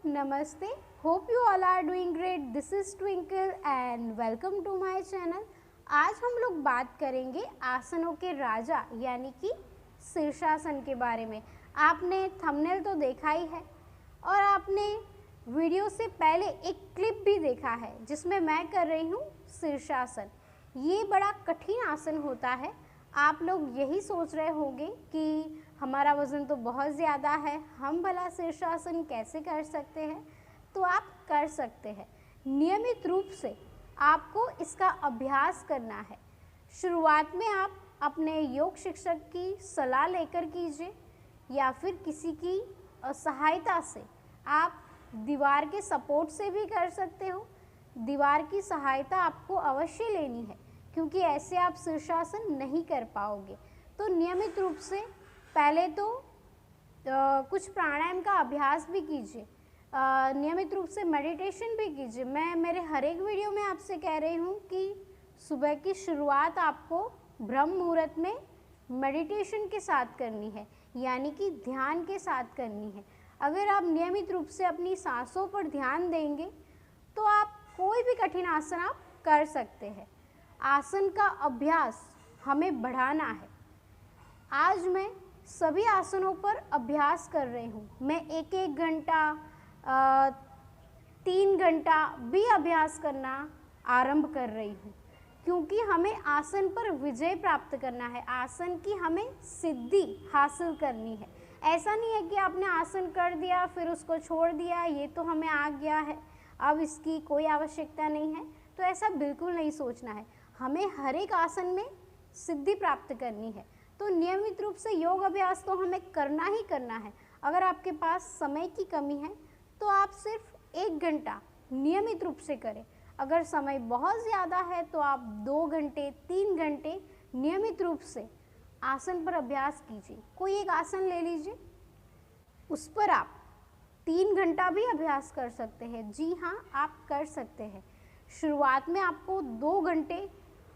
Namaste. Hope you all are doing great. This is Twinkle and welcome to my channel. आज हम लोग बात करेंगे आसनों के राजा यानी कि शीर्षासन के बारे में। आपने थंबनेल तो देखा ही है और आपने वीडियो से पहले एक क्लिप भी देखा है जिसमें मैं कर रही हूँ शीर्षासन। ये बड़ा कठिन आसन होता है। आप लोग यही सोच रहे होंगे कि हमारा वज़न तो बहुत ज़्यादा है, हम भला शीर्षासन कैसे कर सकते हैं। तो आप कर सकते हैं। नियमित रूप से आपको इसका अभ्यास करना है। शुरुआत में आप अपने योग शिक्षक की सलाह लेकर कीजिए या फिर किसी की सहायता से आप दीवार के सपोर्ट से भी कर सकते हो। दीवार की सहायता आपको अवश्य लेनी है क्योंकि ऐसे आप शीर्षासन नहीं कर पाओगे। तो नियमित रूप से पहले तो कुछ प्राणायाम का अभ्यास भी कीजिए, नियमित रूप से मेडिटेशन भी कीजिए। मैं मेरे हर एक वीडियो में आपसे कह रही हूँ कि सुबह की शुरुआत आपको ब्रह्म मुहूर्त में मेडिटेशन के साथ करनी है, यानी कि ध्यान के साथ करनी है। अगर आप नियमित रूप से अपनी सांसों पर ध्यान देंगे तो आप कोई भी कठिन आसन आप कर सकते हैं। आसन का अभ्यास हमें बढ़ाना है। आज मैं सभी आसनों पर अभ्यास कर रही हूँ। मैं एक घंटा 3 घंटा भी अभ्यास करना आरंभ कर रही हूँ क्योंकि हमें आसन पर विजय प्राप्त करना है। आसन की हमें सिद्धि हासिल करनी है। ऐसा नहीं है कि आपने आसन कर दिया फिर उसको छोड़ दिया, ये तो हमें आ गया है, अब इसकी कोई आवश्यकता नहीं है। तो ऐसा बिल्कुल नहीं सोचना है। हमें हर एक आसन में सिद्धि प्राप्त करनी है। तो नियमित रूप से योग अभ्यास तो हमें करना ही करना है। अगर आपके पास समय की कमी है तो आप सिर्फ 1 घंटा नियमित रूप से करें। अगर समय बहुत ज़्यादा है तो आप 2 घंटे 3 घंटे नियमित रूप से आसन पर अभ्यास कीजिए। कोई एक आसन ले लीजिए, उस पर आप 3 घंटा भी अभ्यास कर सकते हैं। जी हाँ, आप कर सकते हैं। शुरुआत में आपको 2 घंटे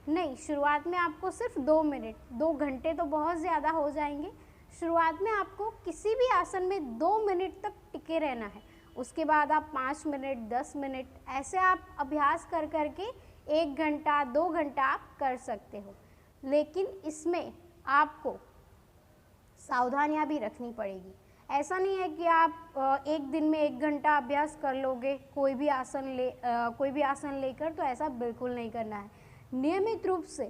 नहीं, शुरुआत में आपको सिर्फ 2 मिनट, 2 घंटे तो बहुत ज़्यादा हो जाएंगे। शुरुआत में आपको किसी भी आसन में 2 मिनट तक टिके रहना है। उसके बाद आप 5 मिनट 10 मिनट ऐसे आप अभ्यास कर करके 1 घंटा 2 घंटा आप कर सकते हो। लेकिन इसमें आपको सावधानियाँ भी रखनी पड़ेगी। ऐसा नहीं है कि आप एक दिन में 1 घंटा अभ्यास कर लोगे कोई भी आसन लेकर, तो ऐसा बिल्कुल नहीं करना है। नियमित रूप से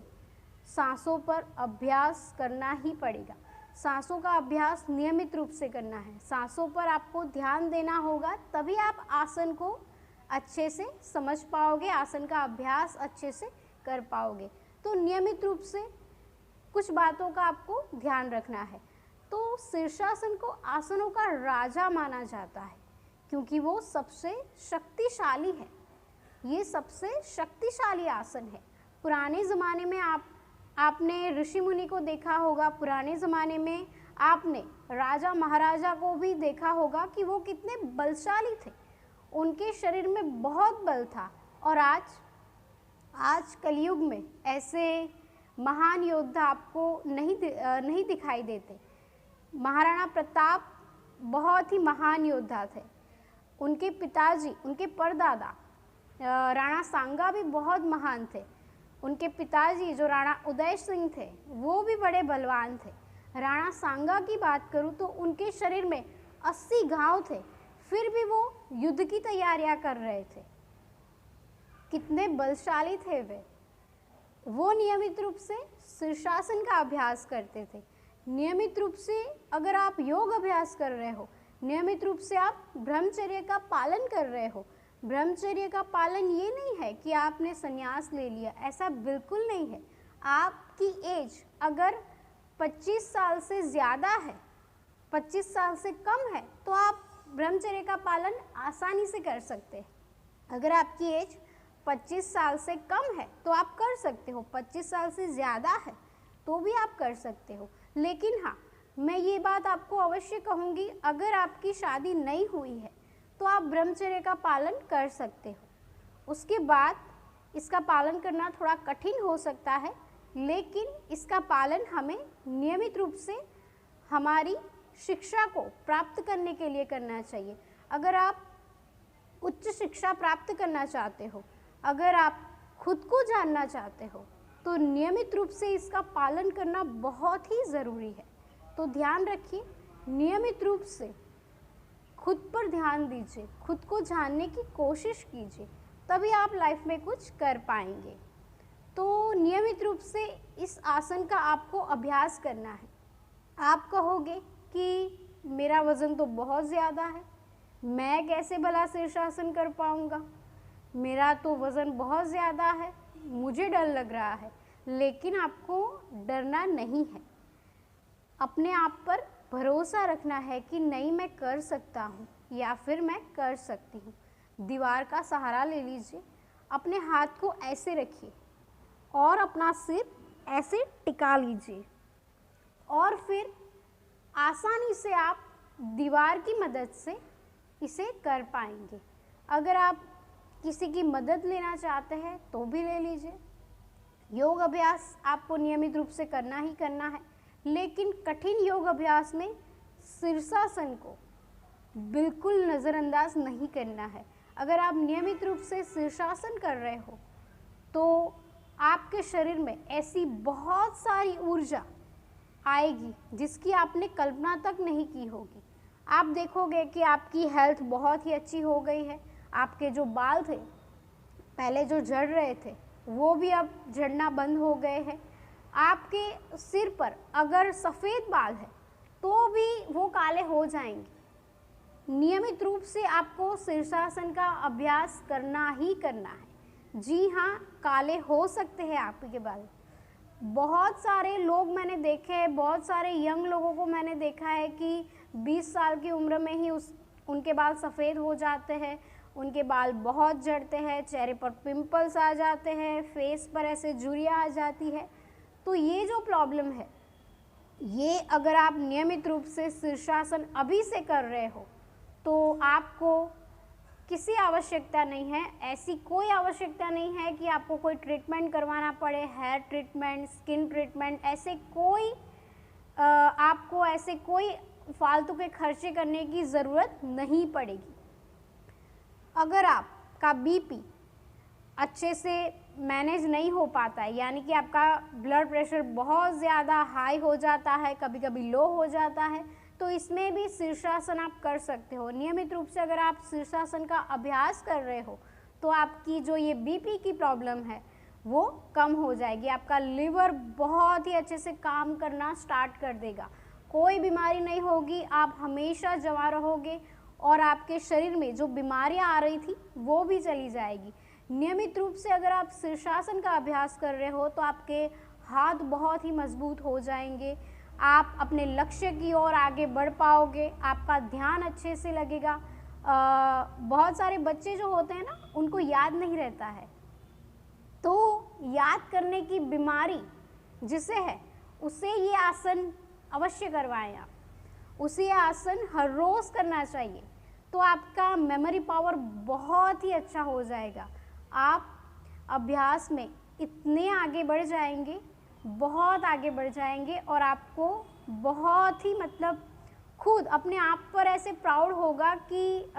सांसों पर अभ्यास करना ही पड़ेगा। सांसों का अभ्यास नियमित रूप से करना है। सांसों पर आपको ध्यान देना होगा, तभी आप आसन को अच्छे से समझ पाओगे, आसन का अभ्यास अच्छे से कर पाओगे। तो नियमित रूप से कुछ बातों का आपको ध्यान रखना है। तो शीर्षासन को आसनों का राजा माना जाता है क्योंकि वो सबसे शक्तिशाली है। ये सबसे शक्तिशाली आसन है। पुराने ज़माने में आपने ऋषि मुनि को देखा होगा, पुराने ज़माने में आपने राजा महाराजा को भी देखा होगा कि वो कितने बलशाली थे। उनके शरीर में बहुत बल था। और आज कलयुग में ऐसे महान योद्धा आपको नहीं दिखाई देते। महाराणा प्रताप बहुत ही महान योद्धा थे। उनके पिताजी, उनके परदादा राणा सांगा भी बहुत महान थे। उनके पिताजी जो राणा उदय सिंह थे वो भी बड़े बलवान थे। राणा सांगा की बात करूं तो उनके शरीर में 80 घाव थे, फिर भी वो युद्ध की तैयारियां कर रहे थे। कितने बलशाली थे वे। वो नियमित रूप से शीर्षासन का अभ्यास करते थे। नियमित रूप से अगर आप योग अभ्यास कर रहे हो, नियमित रूप से आप ब्रह्मचर्य का पालन कर रहे हो। ब्रह्मचर्य का पालन ये नहीं है कि आपने संन्यास ले लिया, ऐसा बिल्कुल नहीं है। आपकी एज अगर 25 साल से ज़्यादा है, 25 साल से कम है, तो आप ब्रह्मचर्य का पालन आसानी से कर सकते हैं। अगर आपकी एज 25 साल से कम है तो आप कर सकते हो, 25 साल से ज़्यादा है तो भी आप कर सकते हो। लेकिन हाँ, मैं ये बात आपको अवश्य कहूँगी, अगर आपकी शादी नहीं हुई है तो आप ब्रह्मचर्य का पालन कर सकते हो। उसके बाद इसका पालन करना थोड़ा कठिन हो सकता है, लेकिन इसका पालन हमें नियमित रूप से हमारी शिक्षा को प्राप्त करने के लिए करना चाहिए। अगर आप उच्च शिक्षा प्राप्त करना चाहते हो, अगर आप खुद को जानना चाहते हो, तो नियमित रूप से इसका पालन करना बहुत ही ज़रूरी है। तो ध्यान रखिए, नियमित रूप से खुद पर ध्यान दीजिए, खुद को जानने की कोशिश कीजिए, तभी आप लाइफ में कुछ कर पाएंगे। तो नियमित रूप से इस आसन का आपको अभ्यास करना है। आप कहोगे कि मेरा वज़न तो बहुत ज़्यादा है, मैं कैसे भला शीर्षासन कर पाऊँगा, मेरा तो वज़न बहुत ज़्यादा है, मुझे डर लग रहा है। लेकिन आपको डरना नहीं है, अपने आप पर भरोसा रखना है कि नहीं, मैं कर सकता हूँ या फिर मैं कर सकती हूँ। दीवार का सहारा ले लीजिए, अपने हाथ को ऐसे रखिए और अपना सिर ऐसे टिका लीजिए और फिर आसानी से आप दीवार की मदद से इसे कर पाएंगे। अगर आप किसी की मदद लेना चाहते हैं तो भी ले लीजिए। योग अभ्यास आपको नियमित रूप से करना ही करना है, लेकिन कठिन योग अभ्यास में शीर्षासन को बिल्कुल नज़रअंदाज नहीं करना है। अगर आप नियमित रूप से शीर्षासन कर रहे हो तो आपके शरीर में ऐसी बहुत सारी ऊर्जा आएगी जिसकी आपने कल्पना तक नहीं की होगी। आप देखोगे कि आपकी हेल्थ बहुत ही अच्छी हो गई है। आपके जो बाल थे पहले जो झड़ रहे थे वो भी अब झड़ना बंद हो गए हैं। आपके सिर पर अगर सफ़ेद बाल है तो भी वो काले हो जाएंगे। नियमित रूप से आपको शीर्षासन का अभ्यास करना ही करना है। जी हाँ, काले हो सकते हैं आपके बाल। बहुत सारे लोग मैंने देखे हैं, बहुत सारे यंग लोगों को मैंने देखा है कि 20 साल की उम्र में ही उनके बाल सफ़ेद हो जाते हैं, उनके बाल बहुत झड़ते हैं, चेहरे पर पिंपल्स आ जाते हैं, फेस पर ऐसे झुर्रियाँ आ जाती है। तो ये जो प्रॉब्लम है, ये अगर आप नियमित रूप से शीर्षासन अभी से कर रहे हो तो आपको किसी आवश्यकता नहीं है, ऐसी कोई आवश्यकता नहीं है कि आपको कोई ट्रीटमेंट करवाना पड़े, हेयर ट्रीटमेंट, स्किन ट्रीटमेंट, ऐसे कोई आपको ऐसे कोई फालतू के खर्चे करने की ज़रूरत नहीं पड़ेगी। अगर आपका बीपी अच्छे से मैनेज नहीं हो पाता है, यानी कि आपका ब्लड प्रेशर बहुत ज़्यादा हाई हो जाता है, कभी कभी लो हो जाता है, तो इसमें भी शीर्षासन आप कर सकते हो। नियमित रूप से अगर आप शीर्षासन का अभ्यास कर रहे हो तो आपकी जो ये बीपी की प्रॉब्लम है वो कम हो जाएगी। आपका लिवर बहुत ही अच्छे से काम करना स्टार्ट कर देगा, कोई बीमारी नहीं होगी, आप हमेशा जवां रहोगे और आपके शरीर में जो बीमारियां आ रही थी वो भी चली जाएगी। नियमित रूप से अगर आप शीर्षासन का अभ्यास कर रहे हो तो आपके हाथ बहुत ही मजबूत हो जाएंगे, आप अपने लक्ष्य की ओर आगे बढ़ पाओगे, आपका ध्यान अच्छे से लगेगा। बहुत सारे बच्चे जो होते हैं ना, उनको याद नहीं रहता है, तो याद करने की बीमारी जिसे है उसे ये आसन अवश्य करवाएं आप, उसे आसन हर रोज़ करना चाहिए, तो आपका मेमोरी पावर बहुत ही अच्छा हो जाएगा। आप अभ्यास में इतने आगे बढ़ जाएंगे, बहुत आगे बढ़ जाएंगे और आपको बहुत ही मतलब खुद अपने आप पर ऐसे प्राउड होगा कि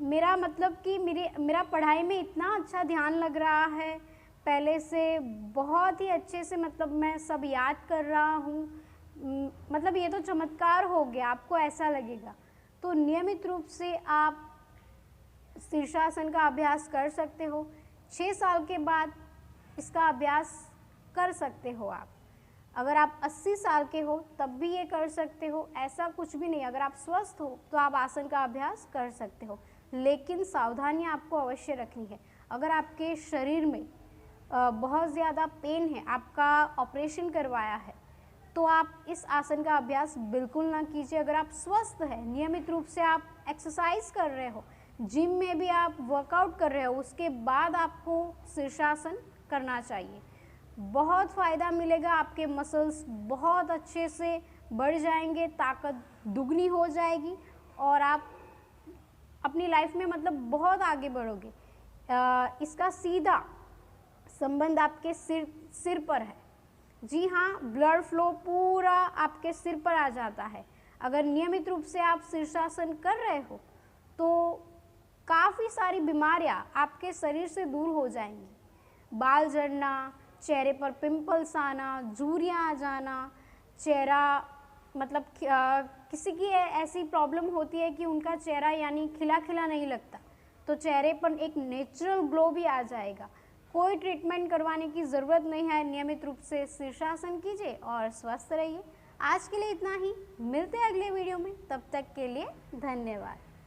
मेरा मतलब कि मेरा पढ़ाई में इतना अच्छा ध्यान लग रहा है, पहले से बहुत ही अच्छे से मतलब मैं सब याद कर रहा हूँ, मतलब ये तो चमत्कार हो गया, आपको ऐसा लगेगा। तो नियमित रूप से आप शीर्षासन का अभ्यास कर सकते हो। 6 साल के बाद इसका अभ्यास कर सकते हो आप। अगर आप 80 साल के हो तब भी ये कर सकते हो, ऐसा कुछ भी नहीं। अगर आप स्वस्थ हो तो आप आसन का अभ्यास कर सकते हो, लेकिन सावधानियां आपको अवश्य रखनी है। अगर आपके शरीर में बहुत ज़्यादा पेन है, आपका ऑपरेशन करवाया है, तो आप इस आसन का अभ्यास बिल्कुल ना कीजिए। अगर आप स्वस्थ हैं, नियमित रूप से आप एक्सरसाइज कर रहे हो, जिम में भी आप वर्कआउट कर रहे हो, उसके बाद आपको शीर्षासन करना चाहिए। बहुत फ़ायदा मिलेगा, आपके मसल्स बहुत अच्छे से बढ़ जाएंगे, ताकत दुगनी हो जाएगी और आप अपनी लाइफ में मतलब बहुत आगे बढ़ोगे। इसका सीधा संबंध आपके सिर पर है। जी हाँ, ब्लड फ्लो पूरा आपके सिर पर आ जाता है। अगर नियमित रूप से आप शीर्षासन कर रहे हो तो काफ़ी सारी बीमारियां आपके शरीर से दूर हो जाएंगी। बाल झड़ना, चेहरे पर पिंपल्स आना, झुर्रियाँ आ जाना, चेहरा मतलब किसी की ऐसी प्रॉब्लम होती है कि उनका चेहरा यानी खिला खिला नहीं लगता, तो चेहरे पर एक नेचुरल ग्लो भी आ जाएगा। कोई ट्रीटमेंट करवाने की ज़रूरत नहीं है। नियमित रूप से शीर्षासन कीजिए और स्वस्थ रहिए। आज के लिए इतना ही, मिलते हैं अगले वीडियो में, तब तक के लिए धन्यवाद।